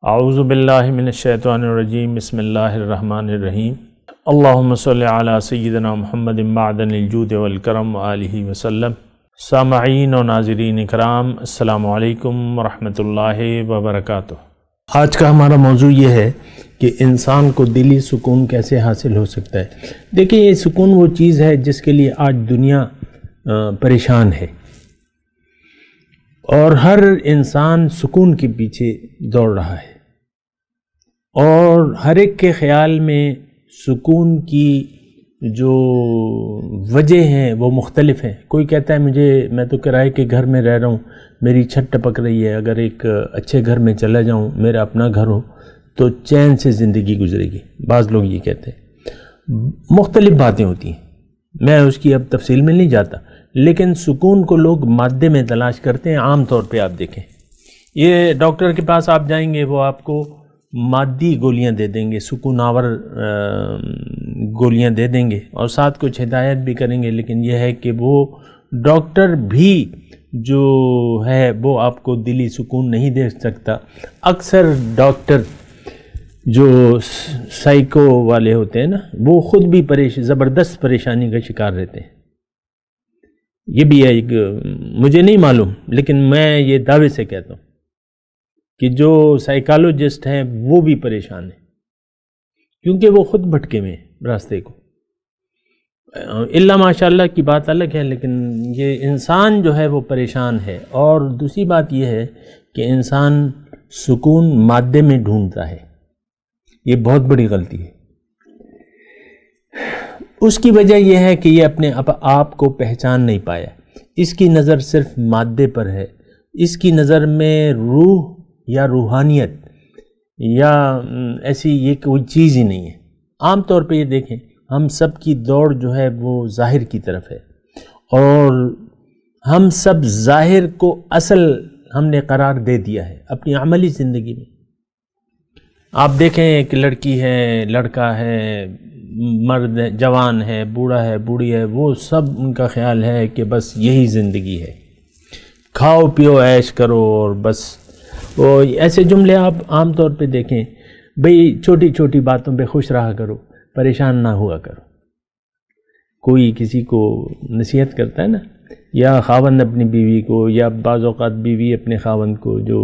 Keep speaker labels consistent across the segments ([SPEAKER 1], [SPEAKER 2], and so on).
[SPEAKER 1] اعوذ باللہ من الشیطان الرجیم بسم اللہ الرحمن الرحیم اللہم صلی علی سیدنا محمد معدن الجود والکرم وآلہ وسلم۔ سامعین و ناظرین اکرام، السلام علیکم ورحمۃ اللہ وبرکاتہ۔ آج کا ہمارا موضوع یہ ہے کہ انسان کو دلی سکون کیسے حاصل ہو سکتا ہے۔ دیکھیں، یہ سکون وہ چیز ہے جس کے لیے آج دنیا پریشان ہے، اور ہر انسان سکون کے پیچھے دوڑ رہا ہے، اور ہر ایک کے خیال میں سکون کی جو وجہ ہیں وہ مختلف ہیں۔ کوئی کہتا ہے میں تو کرائے کے گھر میں رہ رہا ہوں، میری چھت ٹپک رہی ہے، اگر ایک اچھے گھر میں چلا جاؤں، میرا اپنا گھر ہو تو چین سے زندگی گزرے گی۔ بعض لوگ یہ کہتے ہیں، مختلف باتیں ہوتی ہیں، میں اس کی اب تفصیل میں نہیں جاتا، لیکن سکون کو لوگ مادے میں تلاش کرتے ہیں۔ عام طور پہ آپ دیکھیں، یہ ڈاکٹر کے پاس آپ جائیں گے، وہ آپ کو مادی گولیاں دے دیں گے، سکون آور گولیاں دے دیں گے، اور ساتھ کچھ ہدایت بھی کریں گے، لیکن یہ ہے کہ وہ ڈاکٹر بھی جو ہے وہ آپ کو دلی سکون نہیں دے سکتا۔ اکثر ڈاکٹر جو سائیکو والے ہوتے ہیں نا، وہ خود بھی زبردست پریشانی کا شکار رہتے ہیں۔ یہ بھی ہے، مجھے نہیں معلوم، لیکن میں یہ دعوے سے کہتا ہوں کہ جو سائیکالوجسٹ ہیں وہ بھی پریشان ہیں، کیونکہ وہ خود بھٹکے ہوئے ہیں راستے کو۔ اللہ ماشاء اللہ کی بات الگ ہے، لیکن یہ انسان جو ہے وہ پریشان ہے۔ اور دوسری بات یہ ہے کہ انسان سکون مادے میں ڈھونڈتا ہے، یہ بہت بڑی غلطی ہے۔ اس کی وجہ یہ ہے کہ یہ اپنے آپ کو پہچان نہیں پایا، اس کی نظر صرف مادے پر ہے، اس کی نظر میں روح یا روحانیت یا ایسی یہ کوئی چیز ہی نہیں ہے۔ عام طور پہ یہ دیکھیں، ہم سب کی دوڑ جو ہے وہ ظاہر کی طرف ہے، اور ہم سب ظاہر کو اصل ہم نے قرار دے دیا ہے اپنی عملی زندگی میں۔ آپ دیکھیں، ایک لڑکی ہے، لڑکا ہے، مرد ہے، جوان ہے، بوڑھا ہے، بوڑھی ہے، وہ سب ان کا خیال ہے کہ بس یہی زندگی ہے، کھاؤ پیو عیش کرو، اور بس وہ ایسے جملے آپ عام طور پہ دیکھیں، بھئی چھوٹی چھوٹی باتوں پہ خوش رہا کرو، پریشان نہ ہوا کرو۔ کوئی کسی کو نصیحت کرتا ہے نا، یا خاوند اپنی بیوی کو، یا بعض اوقات بیوی اپنے خاوند کو، جو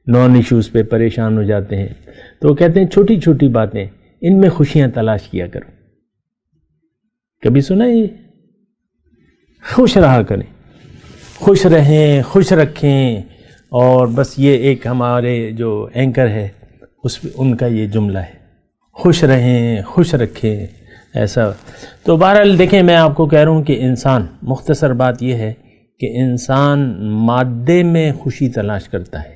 [SPEAKER 1] نان ایشوز پہ پریشان ہو جاتے ہیں، تو وہ کہتے ہیں چھوٹی چھوٹی باتیں، ان میں خوشیاں تلاش کیا کرو۔ کبھی سنا ہے یہ؟ خوش رہا کریں، خوش رہیں، خوش رکھیں، اور بس یہ ایک ہمارے جو اینکر ہے ان کا یہ جملہ ہے، خوش رہیں، خوش رکھیں، ایسا۔ تو بہرحال دیکھیں، میں آپ کو کہہ رہا ہوں کہ انسان، مختصر بات یہ ہے کہ انسان مادے میں خوشی تلاش کرتا ہے،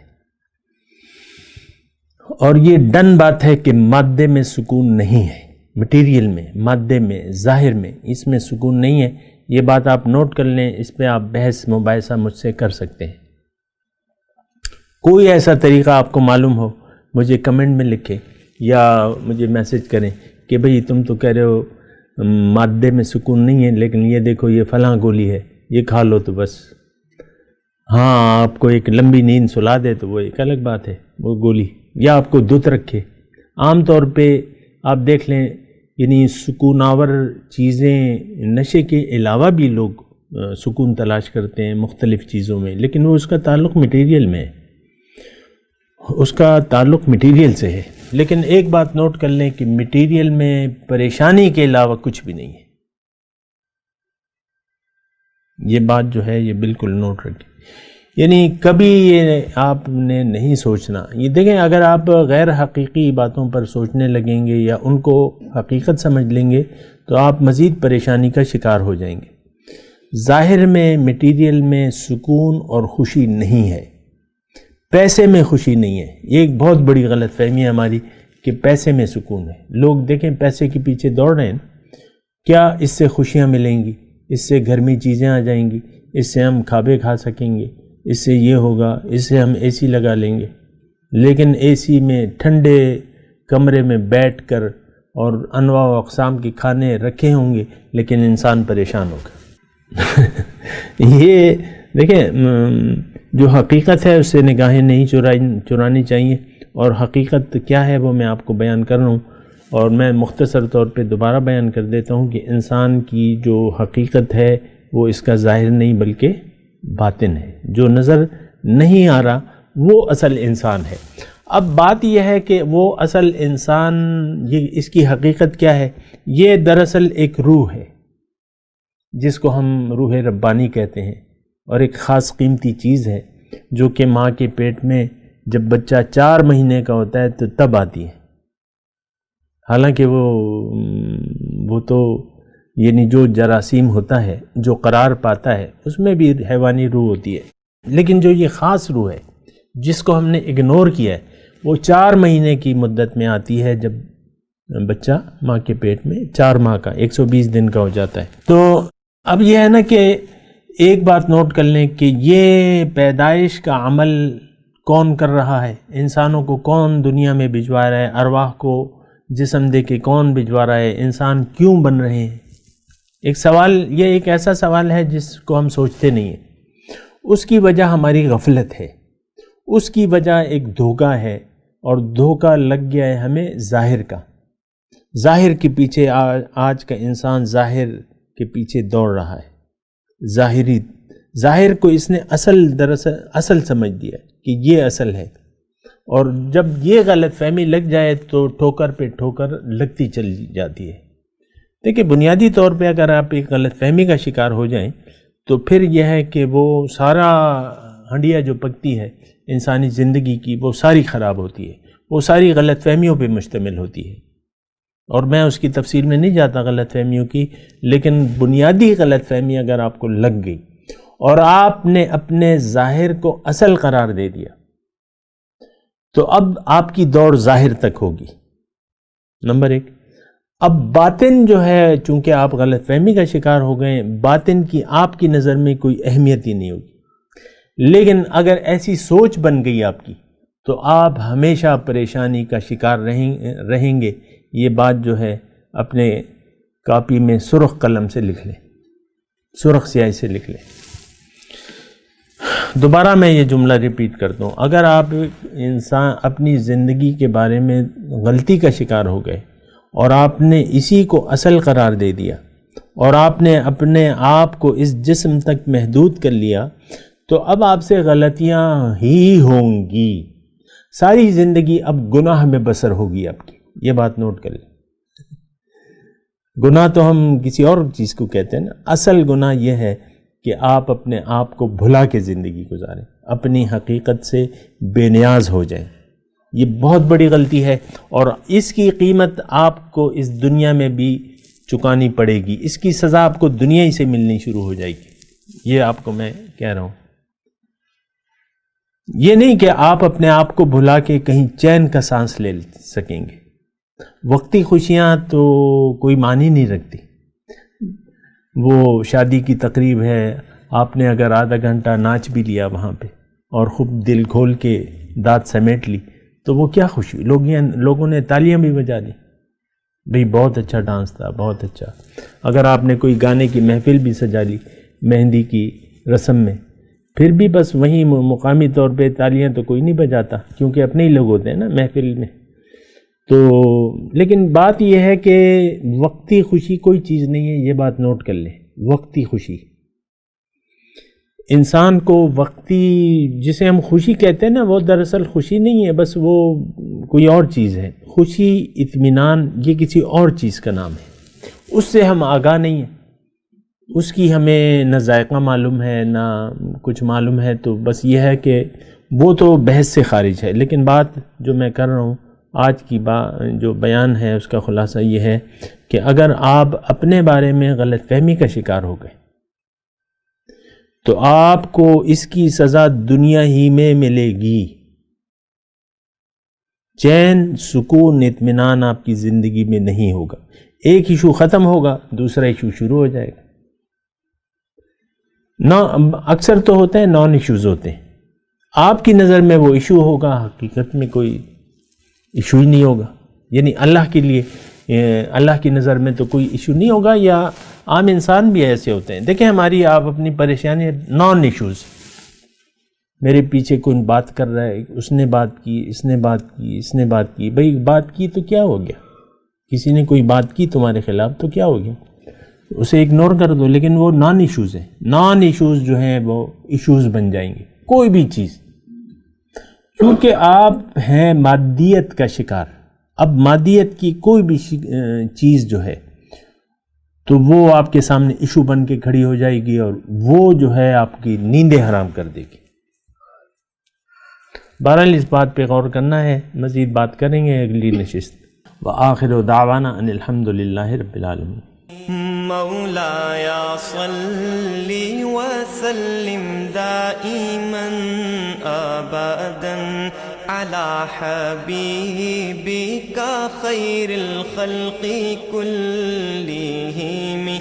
[SPEAKER 1] اور یہ ڈن بات ہے کہ مادے میں سکون نہیں ہے، مٹیریل میں، مادے میں، ظاہر میں، اس میں سکون نہیں ہے۔ یہ بات آپ نوٹ کر لیں، اس پہ آپ بحث مباحثہ مجھ سے کر سکتے ہیں۔ کوئی ایسا طریقہ آپ کو معلوم ہو، مجھے کمنٹ میں لکھیں یا مجھے میسج کریں کہ بھئی تم تو کہہ رہے ہو مادے میں سکون نہیں ہے، لیکن یہ دیکھو یہ فلاں گولی ہے، یہ کھا لو تو بس۔ ہاں، آپ کو ایک لمبی نیند سلا دے تو وہ ایک الگ بات ہے، وہ گولی، یا آپ کو دھت رکھے۔ عام طور پہ آپ دیکھ لیں، یعنی سکون آور چیزیں، نشے کے علاوہ بھی لوگ سکون تلاش کرتے ہیں مختلف چیزوں میں، لیکن وہ اس کا تعلق مٹیریل میں ہے، اس کا تعلق مٹیریل سے ہے۔ لیکن ایک بات نوٹ کر لیں کہ مٹیریل میں پریشانی کے علاوہ کچھ بھی نہیں ہے، یہ بات جو ہے یہ بالکل نوٹ رکھیں۔ یعنی کبھی یہ آپ نے نہیں سوچنا، یہ دیکھیں، اگر آپ غیر حقیقی باتوں پر سوچنے لگیں گے یا ان کو حقیقت سمجھ لیں گے تو آپ مزید پریشانی کا شکار ہو جائیں گے۔ ظاہر میں، مٹیریل میں سکون اور خوشی نہیں ہے، پیسے میں خوشی نہیں ہے۔ یہ ایک بہت بڑی غلط فہمی ہے ہماری کہ پیسے میں سکون ہے۔ لوگ دیکھیں پیسے کے پیچھے دوڑ رہے ہیں، کیا اس سے خوشیاں ملیں گی، اس سے گھر میں چیزیں آ جائیں گی، اس سے ہم کھابے کھا سکیں گے، اس سے یہ ہوگا، اس سے ہم اے سی لگا لیں گے۔ لیکن اے سی میں ٹھنڈے کمرے میں بیٹھ کر اور انواع و اقسام کے کھانے رکھے ہوں گے، لیکن انسان پریشان ہوگا۔ یہ دیکھیں، جو حقیقت ہے اس سے نگاہیں نہیں چرانی چاہیے، اور حقیقت کیا ہے وہ میں آپ کو بیان کر رہا ہوں، اور میں مختصر طور پہ دوبارہ بیان کر دیتا ہوں کہ انسان کی جو حقیقت ہے وہ اس کا ظاہر نہیں بلکہ باطن ہے، جو نظر نہیں آ رہا وہ اصل انسان ہے۔ اب بات یہ ہے کہ وہ اصل انسان، یہ اس کی حقیقت کیا ہے؟ یہ دراصل ایک روح ہے جس کو ہم روح ربانی کہتے ہیں، اور ایک خاص قیمتی چیز ہے جو کہ ماں کے پیٹ میں جب بچہ 4 مہینے کا ہوتا ہے تو تب آتی ہے۔ حالانکہ وہ تو یعنی جو جراثیم ہوتا ہے، جو قرار پاتا ہے، اس میں بھی حیوانی روح ہوتی ہے، لیکن جو یہ خاص روح ہے جس کو ہم نے اگنور کیا ہے، وہ 4 مہینے کی مدت میں آتی ہے، جب بچہ ماں کے پیٹ میں 4 ماہ کا 120 دن کا ہو جاتا ہے۔ تو اب یہ ہے نا کہ ایک بات نوٹ کر لیں کہ یہ پیدائش کا عمل کون کر رہا ہے؟ انسانوں کو کون دنیا میں بھجوا رہا ہے؟ ارواح کو جسم دے کے کون بھجوا رہا ہے؟ انسان کیوں بن رہے ہیں؟ ایک سوال، یہ ایک ایسا سوال ہے جس کو ہم سوچتے نہیں ہیں۔ اس کی وجہ ہماری غفلت ہے، اس کی وجہ ایک دھوکہ ہے، اور دھوکہ لگ گیا ہے ہمیں ظاہر کا۔ ظاہر کے پیچھے آج کا انسان ظاہر کے پیچھے دوڑ رہا ہے، ظاہر کو اس نے دراصل اصل سمجھ دیا کہ یہ اصل ہے، اور جب یہ غلط فہمی لگ جائے تو ٹھوکر پہ ٹھوکر لگتی چلی جاتی ہے۔ دیکھیں، بنیادی طور پہ اگر آپ ایک غلط فہمی کا شکار ہو جائیں تو پھر یہ ہے کہ وہ سارا ہنڈیا جو پکتی ہے انسانی زندگی کی، وہ ساری خراب ہوتی ہے، وہ ساری غلط فہمیوں پہ مشتمل ہوتی ہے، اور میں اس کی تفصیل میں نہیں جاتا غلط فہمیوں کی، لیکن بنیادی غلط فہمی اگر آپ کو لگ گئی اور آپ نے اپنے ظاہر کو اصل قرار دے دیا تو اب آپ کی دوڑ ظاہر تک ہوگی، نمبر 1۔ اب باطن جو ہے، چونکہ آپ غلط فہمی کا شکار ہو گئے، باطن کی آپ کی نظر میں کوئی اہمیت ہی نہیں ہوگی، لیکن اگر ایسی سوچ بن گئی آپ کی تو آپ ہمیشہ پریشانی کا شکار رہیں گے۔ یہ بات جو ہے اپنے کاپی میں سرخ قلم سے لکھ لیں، سرخ سیاہی سے لکھ لیں۔ دوبارہ میں یہ جملہ ریپیٹ کرتا ہوں، اگر آپ انسان اپنی زندگی کے بارے میں غلطی کا شکار ہو گئے اور آپ نے اسی کو اصل قرار دے دیا، اور آپ نے اپنے آپ کو اس جسم تک محدود کر لیا، تو اب آپ سے غلطیاں ہی ہوں گی، ساری زندگی اب گناہ میں بسر ہوگی آپ کی۔ یہ بات نوٹ کر لیں۔ گناہ تو ہم کسی اور چیز کو کہتے ہیں نا، اصل گناہ یہ ہے کہ آپ اپنے آپ کو بھلا کے زندگی گزاریں، اپنی حقیقت سے بے نیاز ہو جائیں۔ یہ بہت بڑی غلطی ہے، اور اس کی قیمت آپ کو اس دنیا میں بھی چکانی پڑے گی، اس کی سزا آپ کو دنیا ہی سے ملنی شروع ہو جائے گی۔ یہ آپ کو میں کہہ رہا ہوں، یہ نہیں کہ آپ اپنے آپ کو بھلا کے کہیں چین کا سانس لے سکیں گے۔ وقتی خوشیاں تو کوئی معنی نہیں رکھتی۔ وہ شادی کی تقریب ہے، آپ نے اگر آدھا گھنٹہ ناچ بھی لیا وہاں پہ اور خوب دل کھول کے دانت سمیٹ لی تو وہ کیا خوشی، لوگوں نے تالیاں بھی بجا دی، بھئی بہت اچھا ڈانس تھا، بہت اچھا۔ اگر آپ نے کوئی گانے کی محفل بھی سجا لی مہندی کی رسم میں، پھر بھی بس وہیں مقامی طور پہ تالیاں تو کوئی نہیں بجاتا، کیونکہ اپنے ہی لوگ ہوتے ہیں نا محفل میں۔ تو لیکن بات یہ ہے کہ وقتی خوشی کوئی چیز نہیں ہے، یہ بات نوٹ کر لیں۔ وقتی خوشی، انسان کو وقتی جسے ہم خوشی کہتے ہیں نا، وہ دراصل خوشی نہیں ہے، بس وہ کوئی اور چیز ہے۔ خوشی، اطمینان، یہ کسی اور چیز کا نام ہے، اس سے ہم آگاہ نہیں ہیں، اس کی ہمیں نہ ذائقہ معلوم ہے نہ کچھ معلوم ہے، تو بس یہ ہے کہ وہ تو بحث سے خارج ہے۔ لیکن بات جو میں کر رہا ہوں، آج کی جو بیان ہے اس کا خلاصہ یہ ہے کہ اگر آپ اپنے بارے میں غلط فہمی کا شکار ہو گئے تو آپ کو اس کی سزا دنیا ہی میں ملے گی۔ چین، سکون، اطمینان آپ کی زندگی میں نہیں ہوگا۔ ایک ایشو ختم ہوگا، دوسرا ایشو شروع ہو جائے گا۔ اکثر تو ہوتے ہیں نان ایشوز ہوتے ہیں، آپ کی نظر میں وہ ایشو ہوگا، حقیقت میں کوئی ایشو ہی نہیں ہوگا۔ یعنی اللہ کے لیے، اللہ کی نظر میں تو کوئی ایشو نہیں ہوگا، یا عام انسان بھی ایسے ہوتے ہیں۔ دیکھیں، ہماری آپ اپنی پریشانی نان ایشوز، میرے پیچھے کوئی بات کر رہا ہے، اس نے بات کی، اس نے بات کی، اس نے بات کی. بھئی بات کی تو کیا ہو گیا؟ کسی نے کوئی بات کی تمہارے خلاف تو کیا ہو گیا؟ اسے اگنور کر دو. لیکن وہ نان ایشوز ہیں. نان ایشوز جو ہیں وہ ایشوز بن جائیں گے. کوئی بھی چیز، کیونکہ آپ ہیں مادیت کا شکار. اب مادیت کی کوئی بھی چیز جو ہے تو وہ آپ کے سامنے ایشو بن کے کھڑی ہو جائے گی، اور وہ جو ہے آپ کی نیندیں حرام کر دے گی. بہرحال اس بات پہ غور کرنا ہے. مزید بات کریں گے اگلی نشست. وآخر دعوانا ان الحمد للہ رب العالمین.
[SPEAKER 2] مولاي صل وسلم دائما ابدا على حبيبك خير الخلق كلهم.